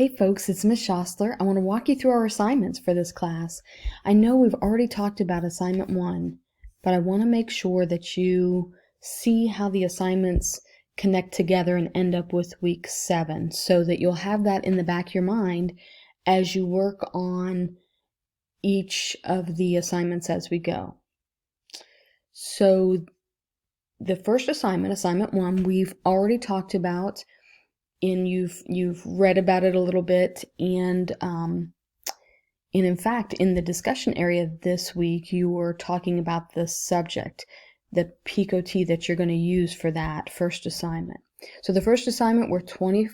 Hey folks, it's Miss Schossler. I want to walk you through our assignments for this class. I know we've already talked about assignment 1, but I want to make sure that you see how the assignments connect together and end up with week 7 so that you'll have that in the back of your mind as you work on each of the assignments as we go. So the first assignment, assignment 1, we've already talked about, and you've read about it a little bit, and in fact, in the discussion area this week, you were talking about the subject, the PICO-T that you're going to use for that first assignment. So the first assignment, we're 20%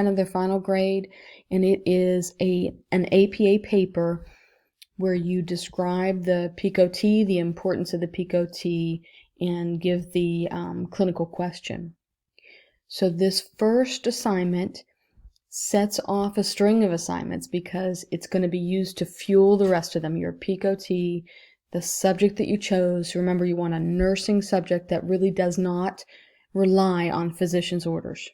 of their final grade, and it is an APA paper where you describe the PICO-T, the importance of the PICO-T, and give the clinical question. So this first assignment sets off a string of assignments because it's going to be used to fuel the rest of them. Your PICO-T, the subject that you chose. Remember, you want a nursing subject that really does not rely on physician's orders.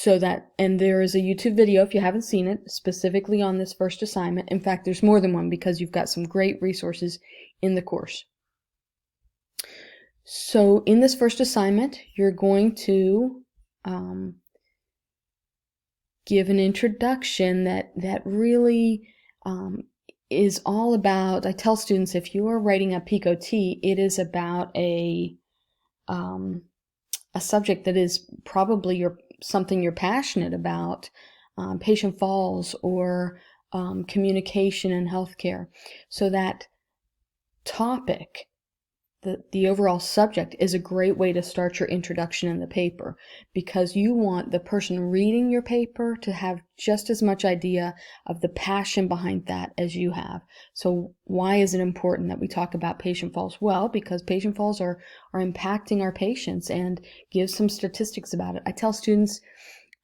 And there is a YouTube video, if you haven't seen it, specifically on this first assignment. In fact, there's more than one because you've got some great resources in the course. So in this first assignment, you're going to give an introduction that really is all about, I tell students, if you are writing a PICO-T, it is about a subject that is probably something you're passionate about, patient falls or communication in healthcare. So that topic, the overall subject, is a great way to start your introduction in the paper, because you want the person reading your paper to have just as much idea of the passion behind that as you have. So why is it important that we talk about patient falls? Well, because patient falls are impacting our patients, and give some statistics about it. I tell students,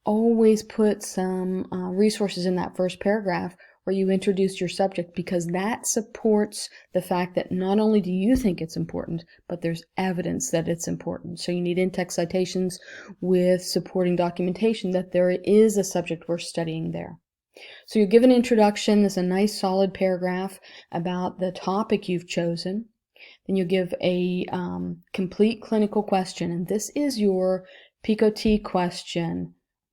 always put some resources in that first paragraph where you introduce your subject, because that supports the fact that not only do you think it's important, but there's evidence that it's important. So you need in-text citations with supporting documentation that there is a subject worth studying there. So you give an introduction. There's a nice solid paragraph about the topic you've chosen. Then you give a complete clinical question, and this is your PICO-T question.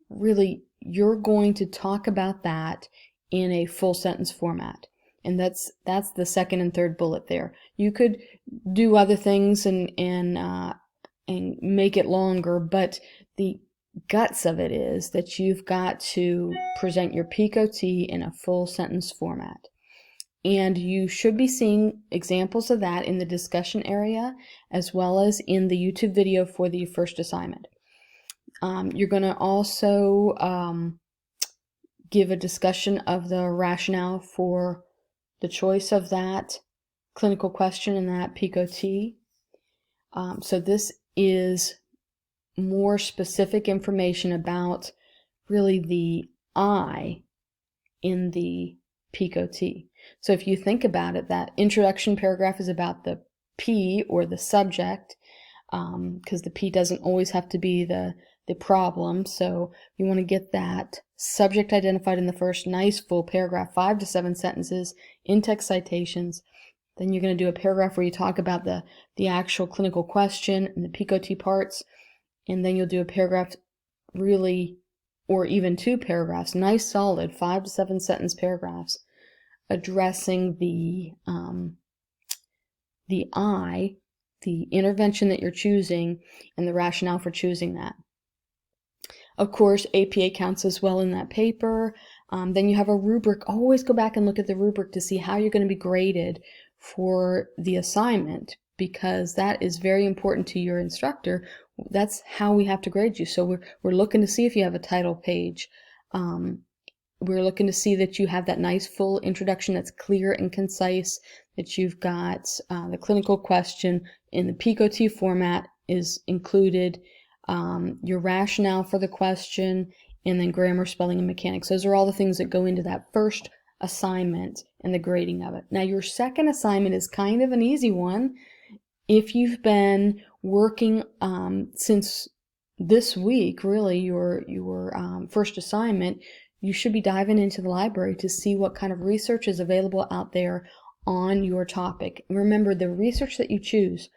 Really, you're going to talk about that in a full sentence format, and that's the second and third bullet there. You could do other things and make it longer, but the guts of it is that you've got to present your PICO-T in a full sentence format. And you should be seeing examples of that in the discussion area as well as in the YouTube video for the first assignment. You're going to also give a discussion of the rationale for the choice of that clinical question and that PICO-T. So this is more specific information about really the I in the PICO-T. So if you think about it, that introduction paragraph is about the P, or the subject, because the P doesn't always have to be the problem. So you want to get that subject identified in the first nice full paragraph, 5 to 7 sentences, in-text citations. Then you're going to do a paragraph where you talk about the actual clinical question and the PICO-T parts. And then you'll do a paragraph really, or even 2 paragraphs, nice solid 5 to 7 sentence paragraphs, addressing the I, the intervention that you're choosing, and the rationale for choosing that. Of course, APA counts as well in that paper. Then you have a rubric. Always go back and look at the rubric to see how you're going to be graded for the assignment, because that is very important to your instructor. That's how we have to grade you. So we're looking to see if you have a title page. We're looking to see that you have that nice full introduction that's clear and concise, that you've got the clinical question in the PICO-T format is included, your rationale for the question, and then grammar, spelling, and mechanics. Those are all the things that go into that first assignment and the grading of it. Now, your second assignment is kind of an easy one. If you've been working since this week, really, your first assignment, you should be diving into the library to see what kind of research is available out there on your topic. Remember, the research that you choose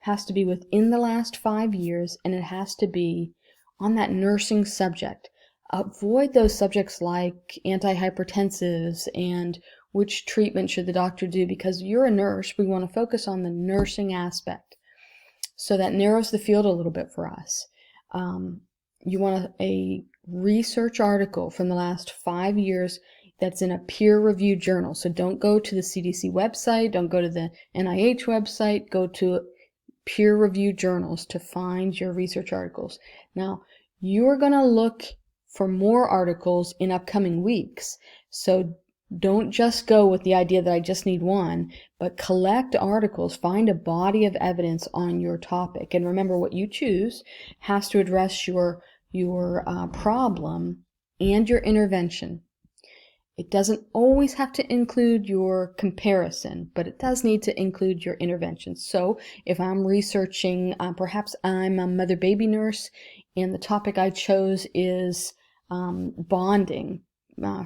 has to be within the last 5 years, and it has to be on that nursing subject. Avoid those subjects like antihypertensives and which treatment should the doctor do, because you're a nurse. We want to focus on the nursing aspect. So that narrows the field a little bit for us. You want a research article from the last 5 years that's in a peer-reviewed journal. So don't go to the CDC website, don't go to the NIH website, go to peer-reviewed journals to find your research articles. Now, you're going to look for more articles in upcoming weeks. So don't just go with the idea that I just need one, but collect articles, find a body of evidence on your topic. And remember, what you choose has to address your problem and your intervention. It doesn't always have to include your comparison, but it does need to include your intervention. So if I'm researching, perhaps I'm a mother-baby nurse, and the topic I chose is bonding,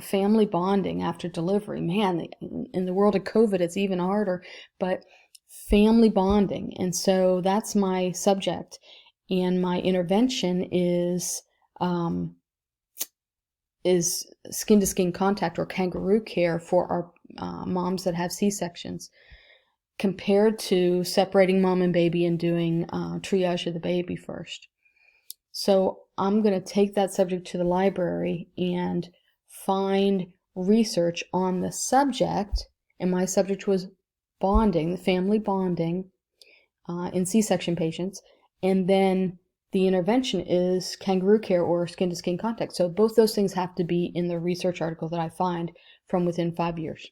family bonding after delivery. Man, in the world of COVID, it's even harder, but family bonding. And so that's my subject. And my intervention is skin-to-skin contact or kangaroo care for our moms that have C-sections, compared to separating mom and baby and doing triage of the baby first. So I'm going to take that subject to the library and find research on the subject, and my subject was bonding, the family bonding in C-section patients, and then the intervention is kangaroo care or skin-to-skin contact. So both those things have to be in the research article that I find from within 5 years.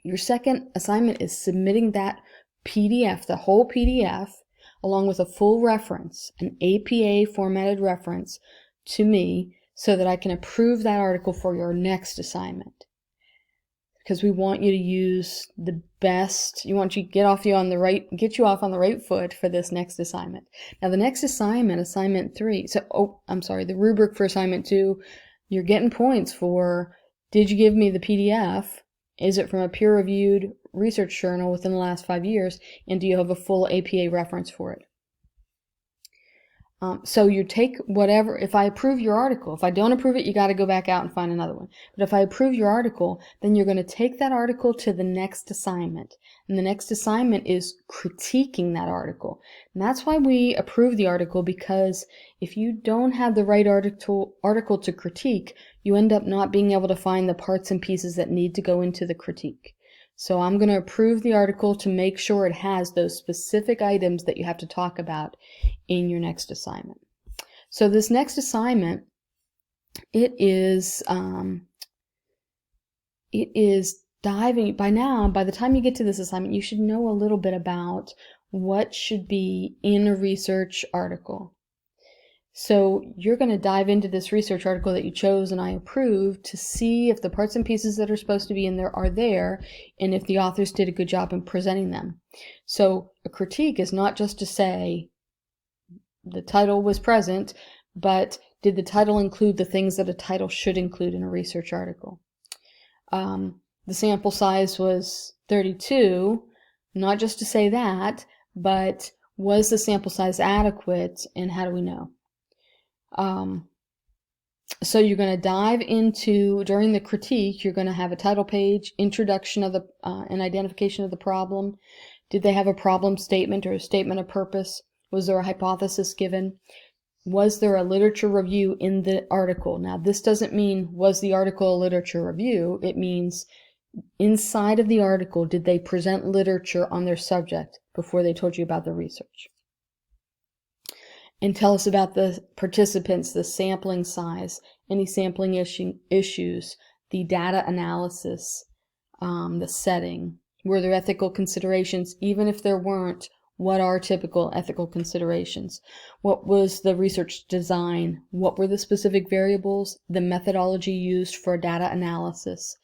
Your second assignment is submitting that PDF, the whole PDF, along with a full reference, an APA formatted reference, to me, so that I can approve that article for your next assignment. Because we want you to use the best, we want you to get you off on the right foot for this next assignment. Now the next assignment, assignment 3, the rubric for assignment 2, you're getting points for, did you give me the PDF? Is it from a peer-reviewed research journal within the last 5 years? And do you have a full APA reference for it? So you take whatever, if I approve your article, if I don't approve it, you got to go back out and find another one. But if I approve your article, then you're going to take that article to the next assignment. And the next assignment is critiquing that article. And that's why we approve the article, because if you don't have the right article to critique, you end up not being able to find the parts and pieces that need to go into the critique. So I'm going to approve the article to make sure it has those specific items that you have to talk about in your next assignment. So this next assignment, it is diving, by the time you get to this assignment, you should know a little bit about what should be in a research article. So you're going to dive into this research article that you chose and I approved to see if the parts and pieces that are supposed to be in there are there, and if the authors did a good job in presenting them. So a critique is not just to say the title was present, but did the title include the things that a title should include in a research article? The sample size was 32, not just to say that, but was the sample size adequate, and how do we know? So you're going to dive into, during the critique, you're going to have a title page, introduction of an identification of the problem. Did they have a problem statement or a statement of purpose? Was there a hypothesis given? Was there a literature review in the article? Now, this doesn't mean, was the article a literature review? It means, inside of the article, did they present literature on their subject before they told you about the research? And tell us about the participants, the sampling size, any sampling issues, the data analysis, the setting. Were there ethical considerations? Even if there weren't, what are typical ethical considerations? What was the research design? What were the specific variables? The methodology used for data analysis?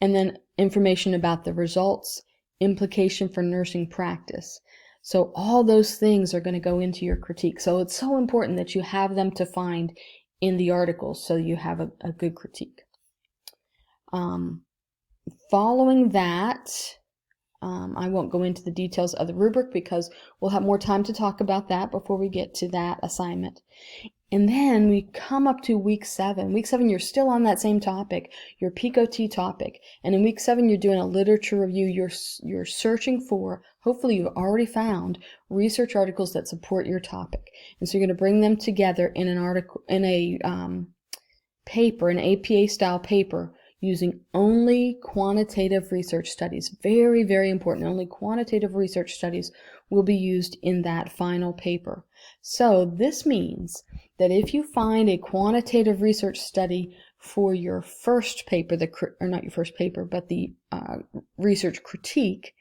And then information about the results, implication for nursing practice. So all those things are going to go into your critique. So it's so important that you have them to find in the articles so you have a good critique. Following that, I won't go into the details of the rubric because we'll have more time to talk about that before we get to that assignment. And then we come up to week 7. Week 7, you're still on that same topic, your PEAK-OT topic. And in week 7, you're doing a literature review. You're searching for, hopefully you've already found, research articles that support your topic. And so you're going to bring them together in an article, in a paper, an APA-style paper, using only quantitative research studies. Very, very important. Only quantitative research studies will be used in that final paper. So this means that if you find a quantitative research study for your first paper, or not your first paper, but the research critique,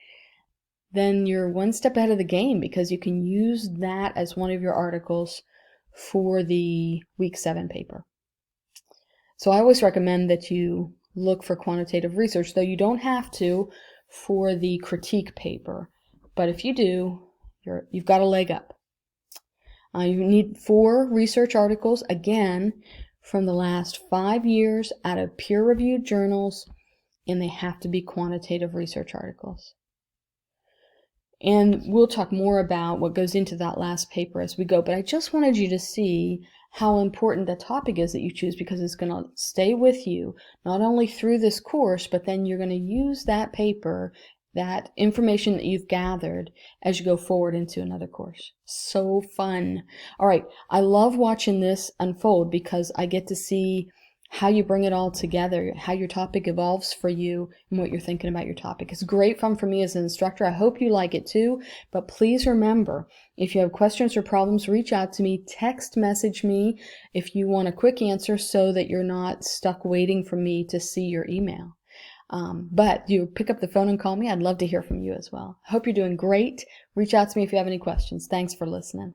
then you're one step ahead of the game because you can use that as one of your articles for the week 7 paper. So I always recommend that you look for quantitative research, though you don't have to for the critique paper. But if you do, you've got a leg up. You need 4 research articles, again, from the last 5 years out of peer-reviewed journals, and they have to be quantitative research articles. And we'll talk more about what goes into that last paper as we go, but I just wanted you to see how important the topic is that you choose, because it's going to stay with you not only through this course, but then you're going to use that paper, that information that you've gathered, as you go forward into another course. So fun. All right, I love watching this unfold because I get to see how you bring it all together, how your topic evolves for you, and what you're thinking about your topic. It's great fun for me as an instructor. I hope you like it too. But please remember, if you have questions or problems, reach out to me. Text message me if you want a quick answer so that you're not stuck waiting for me to see your email. But you pick up the phone and call me. I'd love to hear from you as well. I hope you're doing great. Reach out to me if you have any questions. Thanks for listening.